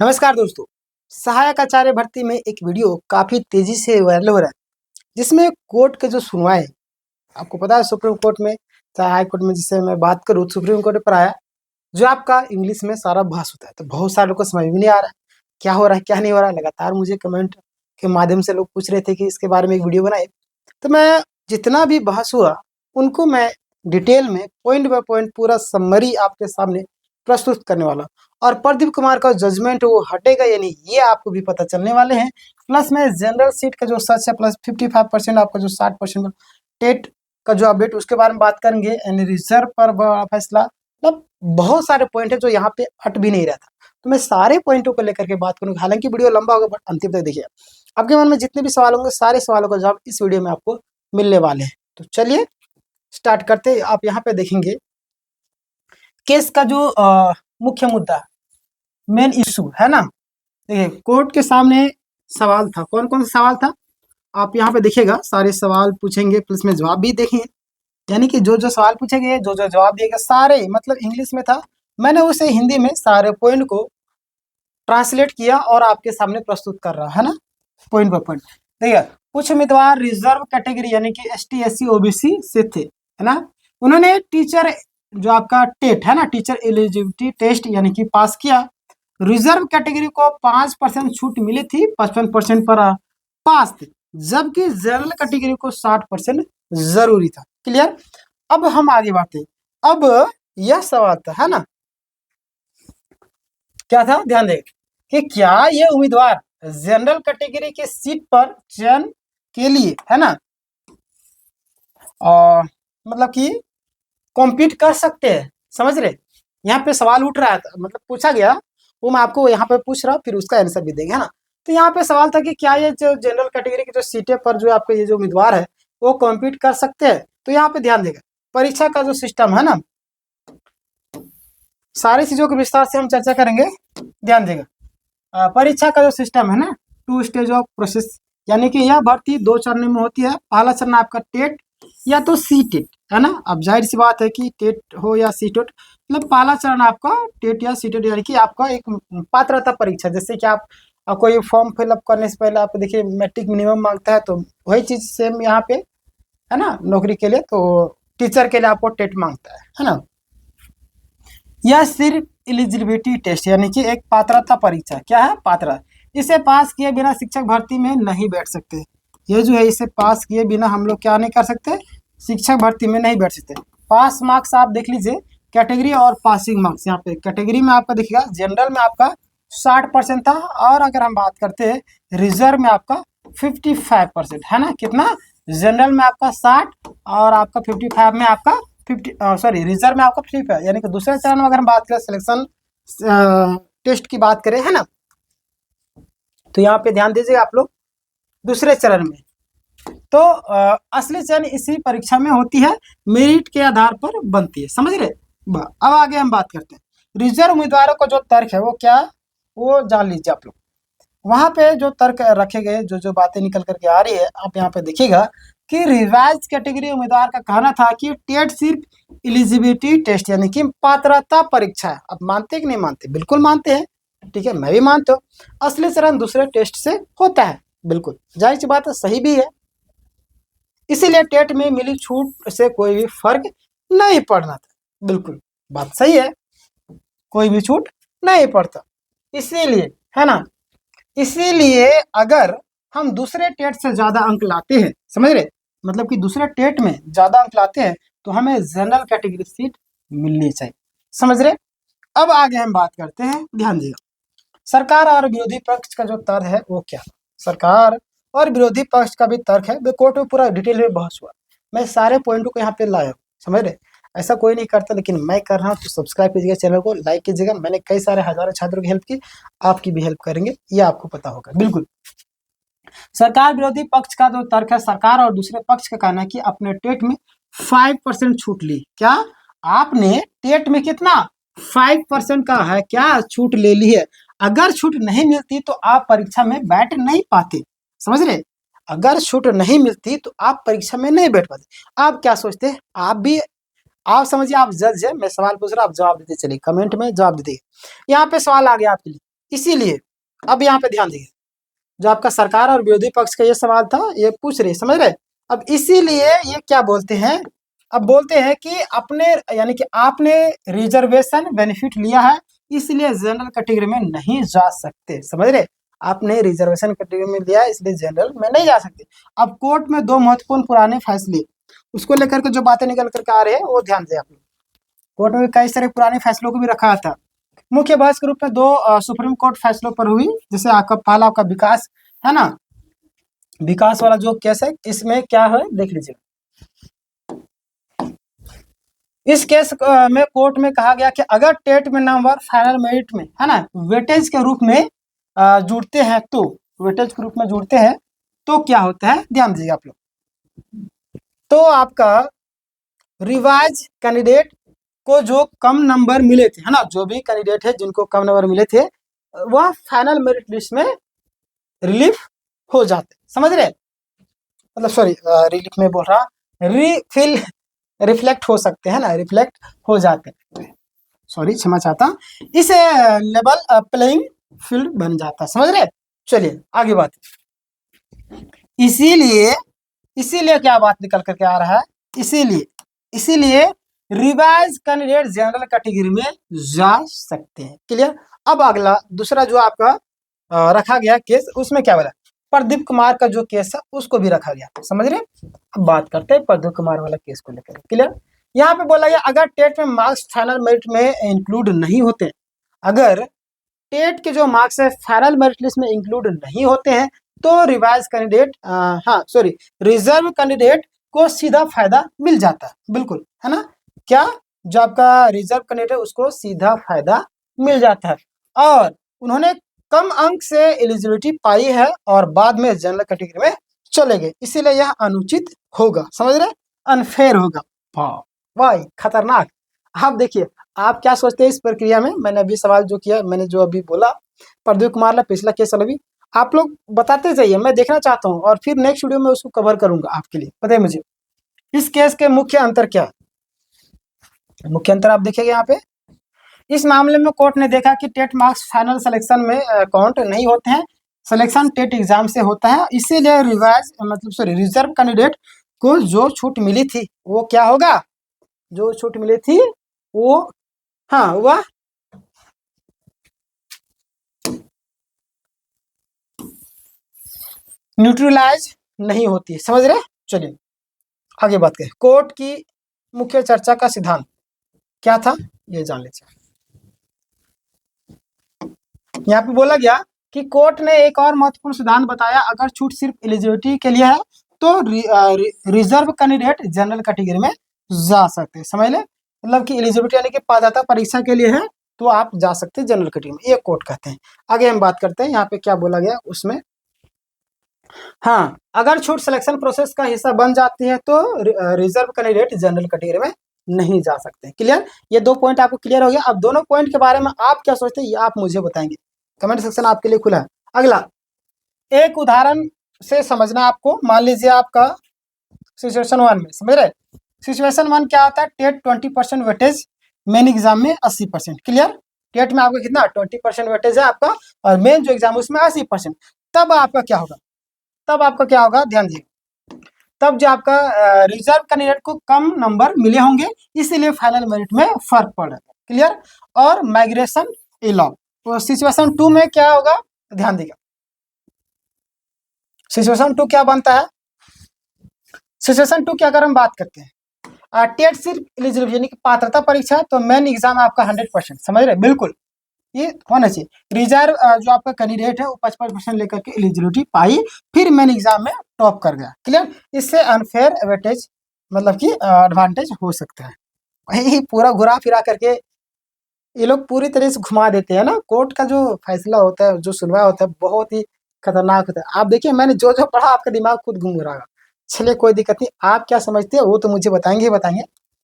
नमस्कार दोस्तों। सहायक आचार्य भर्ती में एक वीडियो काफ़ी तेज़ी से वायरल हो रहा है, जिसमें कोर्ट के जो सुनवाई, आपको पता है सुप्रीम कोर्ट में, चाहे हाई कोर्ट में, जिससे मैं बात करूँ सुप्रीम कोर्ट पर आया, जो आपका इंग्लिश में सारा बहस होता है। तो बहुत सारे लोग को समझ में नहीं आ रहा है, क्या हो रहा है, क्या नहीं हो रहा है। लगातार मुझे कमेंट के माध्यम से लोग पूछ रहे थे कि इसके बारे में एक वीडियो बनाए। तो मैं जितना भी बहस हुआ, उनको मैं डिटेल में पॉइंट बाय पॉइंट पूरा समरी आपके सामने प्रस्तुत करने वाला। और प्रदीप कुमार का जजमेंट वो हटेगा या नहीं, ये आपको भी पता चलने वाले हैं। प्लस में जनरल सीट का जो सच है, प्लस 55% आपका जो 60% टेट का जो अपडेट, उसके बारे में बात करेंगे। यानी रिजर्व पर बड़ा फैसला, मतलब बहुत सारे पॉइंट है जो यहाँ पे हट भी नहीं रहा था। तो मैं सारे पॉइंटों को लेकर के बात करूँगा। हालांकि वीडियो लंबा होगा, बट अंतिम तक देखिए। आपके मन में जितने भी सवाल होंगे, सारे सवालों का जवाब इस वीडियो में आपको मिलने वाले हैं। तो चलिए स्टार्ट करते हैं। आप यहाँ पे देखेंगे केस का जो मुख्य मुद्दा, मेन इशू है ना। देखिए, कोर्ट के सामने सवाल था। कौन कौन सा सवाल था, आप यहाँ पे देखिएगा। सारे सवाल पूछेंगे, प्लस में जवाब भी देखेंगे। यानी कि जो जो सवाल पूछे गए, जो जो जवाब दिए गए, सारे मतलब इंग्लिश में था। मैंने उसे हिंदी में सारे पॉइंट को ट्रांसलेट किया और आपके सामने प्रस्तुत कर रहा है ना, पॉइंट बाय पॉइंट। देखिए, कुछ उम्मीदवार रिजर्व कैटेगरी यानी कि ST SC OBC से थे, है ना। उन्होंने टीचर जो आपका टेट है ना, टीचर एलिजिबिलिटी टेस्ट यानी कि पास किया। रिजर्व कैटेगरी को 5% छूट मिली थी, 55% पर पास थे, जबकि जनरल कैटेगरी को 60% जरूरी था। क्लियर। अब हम आगे बढ़ते हैं। अब यह सवाल था, है ना, क्या था, ध्यान दें कि क्या ये उम्मीदवार जनरल कैटेगरी के सीट पर चयन के लिए, है ना, मतलब कि कॉम्पीट कर सकते हैं। समझ रहे, यहाँ पे सवाल उठ रहा था, मतलब पूछा गया, वो मैं आपको यहाँ पे पूछ रहा हूँ, फिर उसका आंसर भी देंगे, है ना। तो यहाँ पे सवाल था कि क्या ये जो जनरल कैटेगरी की जो सीटें पर जो आपके ये जो उम्मीदवार है, वो कॉम्पीट कर सकते हैं। तो यहाँ पे ध्यान देगा, परीक्षा का जो सिस्टम है ना, सारी चीजों के विस्तार से हम चर्चा करेंगे। ध्यान देगा, परीक्षा का जो सिस्टम है ना, 2 स्टेज ऑफ प्रोसेस, यानी कि यह भर्ती 2 चरणों में होती है। पहला चरण आपका टेट या तो सी टेट, है ना। अब जाहिर सी बात है कि टेट हो या सी टेट, मतलब पहला चरण आपका टेट या सी टेट, यानी कि आपका एक पात्रता परीक्षा। जैसे कि आप कोई फॉर्म फिलअप करने से पहले आप देखिए मैट्रिक मिनिमम मांगता है, तो वही चीज सेम यहाँ पे, है ना। नौकरी के लिए तो टीचर के लिए आपको टेट मांगता है ना। यह सिर्फ एलिजिबिलिटी टेस्ट यानी कि एक पात्रता परीक्षा। क्या है, पात्रता। इसे पास किए बिना शिक्षक भर्ती में नहीं बैठ सकते। ये जो है, इसे पास किए बिना हम लोग क्या नहीं कर सकते, शिक्षक भर्ती में नहीं बैठ सकते। पास मार्क्स आप देख लीजिए, कैटेगरी और पासिंग मार्क्स। यहाँ पे कैटेगरी में आपका देखिएगा, जनरल में आपका 60% था, और अगर हम बात करते हैं रिजर्व में आपका 55%, है ना। कितना, जनरल में आपका 60 और आपका 55 में आपका 50, सॉरी, रिजर्व में आपका 55। यानी कि दूसरे चरण में अगर हम बात करें, सिलेक्शन टेस्ट की बात करें, है ना, तो यहाँ पे ध्यान दीजिएगा आप लोग, दूसरे चरण में। तो असली चयन इसी परीक्षा में होती है, मेरिट के आधार पर बनती है। समझ रहे। अब आगे हम बात करते हैं रिजर्व उम्मीदवारों का जो तर्क है वो क्या, वो जान लीजिए आप लोग। वहां पे जो तर्क रखे गए, जो जो बातें निकल करके आ रही है, आप यहाँ पे देखिएगा कि रिवाइज कैटेगरी उम्मीदवार का कहना था कि टेट सिर्फ एलिजिबिलिटी टेस्ट यानी कि पात्रता परीक्षा है। अब मानते कि नहीं मानते, बिल्कुल मानते हैं, ठीक है, मैं भी मानता हूँ। असली चरण दूसरे टेस्ट से होता है, बिल्कुल जाहिर सी बात है, सही भी है। इसीलिए टेट में मिली छूट से कोई भी फर्क नहीं पड़ना था। बिल्कुल बात सही है, कोई भी छूट नहीं पड़ता। इसीलिए, है ना, इसीलिए अगर हम दूसरे टेट से ज्यादा अंक लाते हैं, समझ रहे, मतलब कि दूसरे टेट में ज्यादा अंक लाते हैं, तो हमें जनरल कैटेगरी सीट मिलनी चाहिए। समझ रहे। अब आगे हम बात करते हैं, ध्यान दीजिएगा। सरकार और विरोधी पक्ष का जो तर्क है वो क्या, सरकार और विरोधी पक्ष का भी तर्क है। कोर्ट में पूरा डिटेल में बहस हुआ, मैं सारे पॉइंटों को यहाँ पे लाया हूँ। समझ रहे, ऐसा कोई नहीं करता, लेकिन मैं कर रहा हूँ। तो सब्सक्राइब कीजिएगा, चैनल को लाइक कीजिएगा। मैंने कई सारे हजारों छात्रों की हेल्प की, आपकी भी हेल्प करेंगे, ये आपको पता होगा। बिल्कुल, सरकार विरोधी पक्ष का जो तर्क है, सरकार और दूसरे पक्ष का कहना है कि अपने टेट में 5% छूट ली। क्या, आपने टेट में कितना, 5% का है क्या, छूट ले ली है। अगर छूट नहीं मिलती तो आप परीक्षा में बैठ नहीं पाते। समझ रहे, अगर छूट नहीं मिलती तो आप परीक्षा में नहीं बैठ पाते। आप क्या सोचते हैं, आप भी, आप समझिए, आप जज है, मैं सवाल पूछ रहा हूं, आप जवाब देते चलिए, कमेंट में जवाब देते। यहाँ पे सवाल आ गया आपके लिए, इसीलिए अब यहाँ पे ध्यान दीजिए, जो आपका सरकार और विरोधी पक्ष का ये सवाल था, ये पूछ रहे, समझ रहे। अब इसीलिए ये क्या बोलते हैं, अब बोलते हैं कि अपने यानी कि आपने रिजर्वेशन बेनिफिट लिया है, इसलिए जनरल कैटेगरी में नहीं जा सकते, समझ रहे। आपने रिजर्वेशन कैटेगरी में लिया है, इसलिए जनरल में नहीं जा सकते। अब कोर्ट में दो महत्वपूर्ण पुराने फैसले, उसको लेकर के जो बातें निकल करके आ रहे हैं वो ध्यान दें आप लोग। कोर्ट में कई सारे पुराने फैसलों को भी रखा था। मुख्य बहस के रूप में दो सुप्रीम कोर्ट फैसलों पर हुई, जैसे आपका पहला आपका विकास है ना, विकास वाला जो केस है, इसमें क्या है देख लीजिए। इस केस में कोर्ट में कहा गया कि अगर टेट में नंबर फाइनल मेरिट में है ना वेटेज के रूप में जुड़ते हैं, तो वेटेज के रूप में जुड़ते हैं तो क्या होता है, ध्यान दीजिए आप लोग। तो आपका रिवाइज कैंडिडेट को जो कम नंबर मिले थे, है ना, जो भी कैंडिडेट है जिनको कम नंबर मिले थे, वह फाइनल मेरिट लिस्ट में रिलीफ हो जाते, समझ रहे, मतलब सॉरी रिलीफ में बोल रहा, रिफिल रिफ्लेक्ट हो सकते हैं ना, रिफ्लेक्ट हो जाते हैं, सॉरी क्षमा चाहता, इस लेवल प्लेइंग फील्ड बन जाता, समझ रहे। चलिए आगे बात, इसीलिए इसीलिए क्या बात निकल करके आ रहा है, इसीलिए रिवाइज कैंडिडेट जनरल कैटेगरी में जा सकते हैं, क्लियर। अब अगला दूसरा जो आपका रखा गया केस, उसमें क्या बोला, प्रदीप कुमार का जो केस है उसको भी रखा गया, समझ रहे। अब बात करते हैं प्रदीप कुमार वाला केस को लेकर, क्लियर। यहाँ पे बोला गया अगर टेट में मार्क्स फाइनल मेरिट में इंक्लूड नहीं होते, अगर टेट के जो मार्क्स है फाइनल मेरिट लिस्ट में इंक्लूड नहीं होते हैं, तो रिवाइज कैंडिडेट रिजर्व कैंडिडेट को सीधा फायदा मिल जाता है, बिल्कुल, है ना। क्या, जो आपका रिजर्व कैंडिडेट है उसको सीधा फायदा मिल जाता है, और उन्होंने कम अंक से एलिजिबिलिटी पाई है और बाद में जनरल कैटेगरी में चले गए, इसीलिए यह अनुचित होगा, समझ रहे, अनफेयर होगा। वाह खतरनाक। आप देखिए, आप क्या सोचते हैं इस प्रक्रिया में, मैंने अभी सवाल जो किया, मैंने जो अभी बोला प्रदीप कुमार ने पिछला केस अभी, आप लोग बताते जाइए, मैं देखना चाहता हूँ, और फिर नेक्स्ट वीडियो में उसको कवर करूंगा आपके लिए, पता है मुझे। इस केस के मुख्य अंतर क्या, मुख्य अंतर आप देखिएगा यहाँ पे, इस मामले में कोर्ट ने देखा कि टेट मार्क्स फाइनल सिलेक्शन में काउंट नहीं होते हैं, सिलेक्शन टेट एग्जाम से होता है, इसीलिए रिवाइज मतलब सॉरी रिजर्व कैंडिडेट को जो छूट मिली थी वो क्या होगा, जो छूट मिली थी वो, हाँ, वह न्यूट्रलाइज नहीं होती, समझ रहे। चलिए आगे बात करें, कोर्ट की मुख्य चर्चा का सिद्धांत क्या था, ये जान लीजिए। यहाँ पे बोला गया कि कोर्ट ने एक और महत्वपूर्ण सिद्धांत बताया, अगर छूट सिर्फ एलिजिबिलिटी के लिए है तो रिजर्व कैंडिडेट जनरल कैटेगरी में जा सकते हैं, समझ ले, मतलब कि एलिजिबिलिटी यानी कि पात्रता परीक्षा के लिए है तो आप जा सकते हैं जनरल कैटेगरी में, ये कोर्ट कहते हैं। आगे हम बात करते हैं यहाँ पे क्या बोला गया उसमें, हाँ, अगर छूट सिलेक्शन प्रोसेस का हिस्सा बन जाती है तो रिजर्व कैंडिडेट जनरल कैटेगरी में नहीं जा सकते, क्लियर। ये दो पॉइंट आपको क्लियर हो गया। अब दोनों पॉइंट के बारे में आप क्या सोचते हैं ये आप मुझे बताएंगे, कमेंट सेक्शन आपके लिए खुला है। अगला एक उदाहरण से समझना आपको, मान लीजिए आपका सिचुएशन 1 में, समझ रहे, सिचुएशन 1 क्या होता है, टेट 20% वेटेज, मेन एग्जाम में 80%, क्लियर। टेट में आपका कितना 20% वेटेज है आपका, और मेन जो एग्जाम उसमें 80%, तब आपका क्या होगा, तब आपका क्या होगा, ध्यान दीजिए, तब जो आपका रिजर्व कैंडिडेट को कम नंबर मिले होंगे, इसीलिए फाइनल मेरिट में फर्क पड़ रहा है, क्लियर। और माइग्रेशन अलाउ, तो सिचुएशन 2 में क्या होगा, ध्यान दीजिए, सिचुएशन 2 क्या बनता है, सिचुएशन 2 की अगर हम बात करते हैं, टेट सिर्फ एलिजिबिलिटी यानी कि पात्रता परीक्षा, तो मेन एग्जाम आपका 100%, समझ रहे, बिल्कुल ये होना चाहिए। रिजर्व जो आपका कैंडिडेट है वो 55% लेकर के एलिजिबिलिटी पाई, फिर मेन एग्जाम में टॉप कर गया, क्लियर। इससे अनफेयर एडवांटेज मतलब कि एडवांटेज हो सकता है, वही पूरा घुरा फिरा करके ये लोग पूरी तरह से घुमा देते हैं ना। कोर्ट का जो फैसला होता है, जो सुनवाई होता है, बहुत ही खतरनाक होता है। आप देखिए, मैंने जो जो पढ़ा आपका दिमाग खुद घूम रहा है। चलिए कोई दिक्कत नहीं, आप क्या समझते हैं वो तो मुझे बताएंगे ही बताएंगे,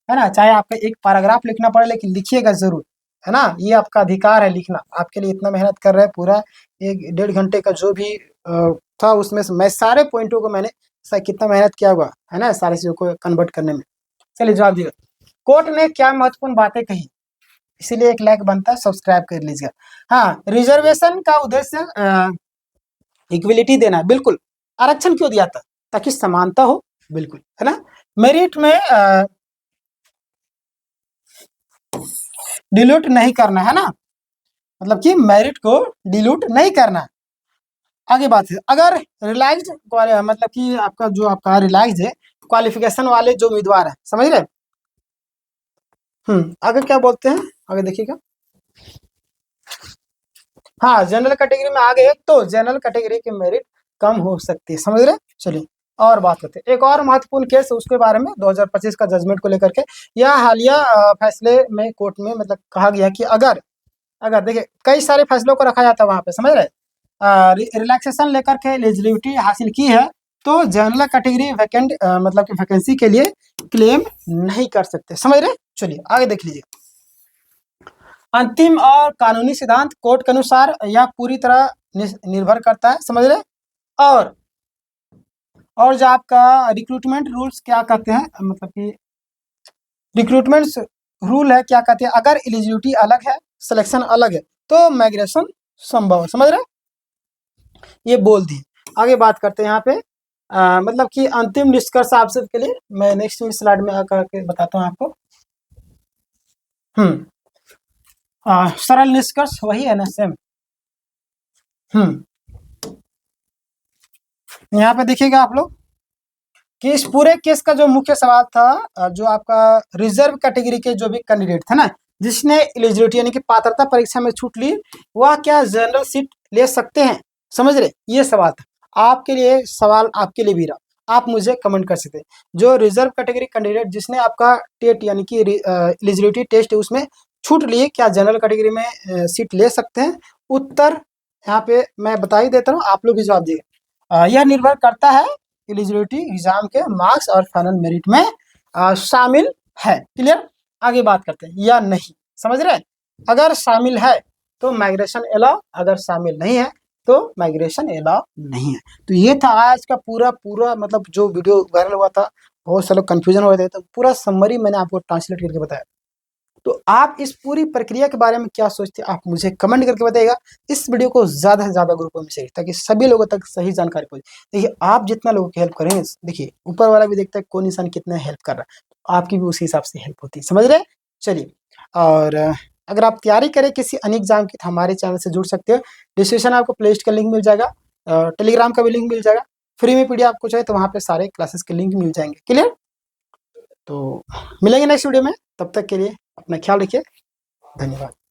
है ना। चाहे आपका एक पैराग्राफ लिखना पड़े लेकिन लिखिएगा जरूर, है ना, ये आपका अधिकार है लिखना। आपके लिए इतना मेहनत कर रहे हैं, पूरा 1-1.5 घंटे का जो भी था उसमें से मैं सारे पॉइंटों को मैंने कितना मेहनत किया हुआ है ना, सारी चीजों को कन्वर्ट करने में। चलिए जवाब दिएगा, कोर्ट ने क्या महत्वपूर्ण बातें कही, इसीलिए एक लाइक बनता है, सब्सक्राइब कर लीजिएगा। हाँ, रिजर्वेशन का उद्देश्य इक्विलिटी देना है, बिल्कुल। आरक्षण क्यों दिया था? ताकि समानता हो, बिल्कुल, है ना। मेरिट में डिल्यूट नहीं करना है ना, मतलब कि मेरिट को डिल्यूट नहीं करना। आगे बात है, अगर रिलैक्स्ड मतलब कि आपका जो आपका रिलैक्स्ड है क्वालिफिकेशन वाले जो उम्मीदवार है, समझ रहे। आगे क्या बोलते हैं, आगे देखिएगा। हाँ, जनरल कैटेगरी में आ गए तो जनरल कैटेगरी की मेरिट कम हो सकती है, समझ रहे। चलिए और बात करते हैं, एक और महत्वपूर्ण केस उसके बारे में 2025 का जजमेंट को लेकर के। यह हालिया फैसले में कोर्ट में मतलब कहा गया कि अगर अगर देखिए कई सारे फैसलों को रखा जाता है वहां पे, समझ रहे। रिलैक्सेशन लेकर के एलिजिबिलिटी हासिल की है तो जनरल कैटेगरी वैकेंट मतलब कि वैकेंसी के लिए क्लेम नहीं कर सकते, समझ रहे। चलिए आगे देख लीजिए। अंतिम और कानूनी सिद्धांत कोर्ट के अनुसार यह पूरी तरह निर्भर करता है, समझ रहे। और जो आपका रिक्रूटमेंट रूल्स क्या कहते हैं, मतलब कि रिक्रूटमेंट रूल है क्या कहते हैं, अगर एलिजिबिलिटी अलग है, सिलेक्शन अलग है तो माइग्रेशन संभव है, समझ रहे। ये बोल दी। आगे बात करते हैं यहाँ पे मतलब कि अंतिम निष्कर्ष आप सबके लिए मैं नेक्स्ट स्लाइड में आकर के बताता हूँ आपको। सरल निष्कर्ष वही है ना, सेम। यहाँ पे देखिएगा आप लोग कि इस पूरे केस का जो मुख्य सवाल था, जो आपका रिजर्व कैटेगरी के जो भी कैंडिडेट थे ना, जिसने एलिजिबिलिटी यानी कि पात्रता परीक्षा में छूट ली, वह क्या जनरल सीट ले सकते हैं, समझ रहे। ये सवाल था आपके लिए, सवाल आपके लिए भी रहा, आप मुझे कमेंट कर सकते हैं। जो रिजर्व कैटेगरी कैंडिडेट जिसने आपका टेट यानी कि एलिजिबिलिटी टेस्ट है उसमें छूट लिए, क्या जनरल कैटेगरी में सीट ले सकते हैं? उत्तर यहाँ पे मैं बता ही देता हूँ, आप लोग भी जवाब दिए। यह निर्भर करता है एलिजिबिलिटी एग्जाम के मार्क्स और फाइनल मेरिट में शामिल है। क्लियर। आगे बात करते हैं या नहीं, समझ रहे। अगर शामिल है तो माइग्रेशन अलाउ, अगर शामिल नहीं है तो माइग्रेशन अलाउ नहीं है। तो ये था आज का पूरा पूरा मतलब जो वीडियो वायरल हुआ था, बहुत सारे कंफ्यूजन हो रहे थे, तो पूरा समरी मैंने आपको ट्रांसलेट करके बताया। तो आप इस पूरी प्रक्रिया के बारे में क्या सोचते हैं, आप मुझे कमेंट करके बताइएगा। इस वीडियो को ज़्यादा से ज़्यादा ग्रुपों में शेयर, ताकि सभी लोगों तक सही जानकारी पहुंचे। देखिए आप जितना लोगों की हेल्प करेंगे, देखिए ऊपर वाला भी देखता है कौन इंसान कितना हेल्प कर रहा है, तो आपकी भी उसी हिसाब से हेल्प होती है, समझ रहे। चलिए, और अगर आप तैयारी करें किसी अन्य एग्जाम की तो हमारे चैनल से जुड़ सकते हो। डिस्क्रिप्शन आपको प्ले लिस्ट का लिंक मिल जाएगा, टेलीग्राम का भी लिंक मिल जाएगा, फ्री में पीडीएफ आपको चाहिए तो वहाँ पे सारे क्लासेस के लिंक मिल जाएंगे। क्लियर। तो मिलेंगे नेक्स्ट वीडियो में, तब तक के लिए अपना ख्याल रखिए, धन्यवाद।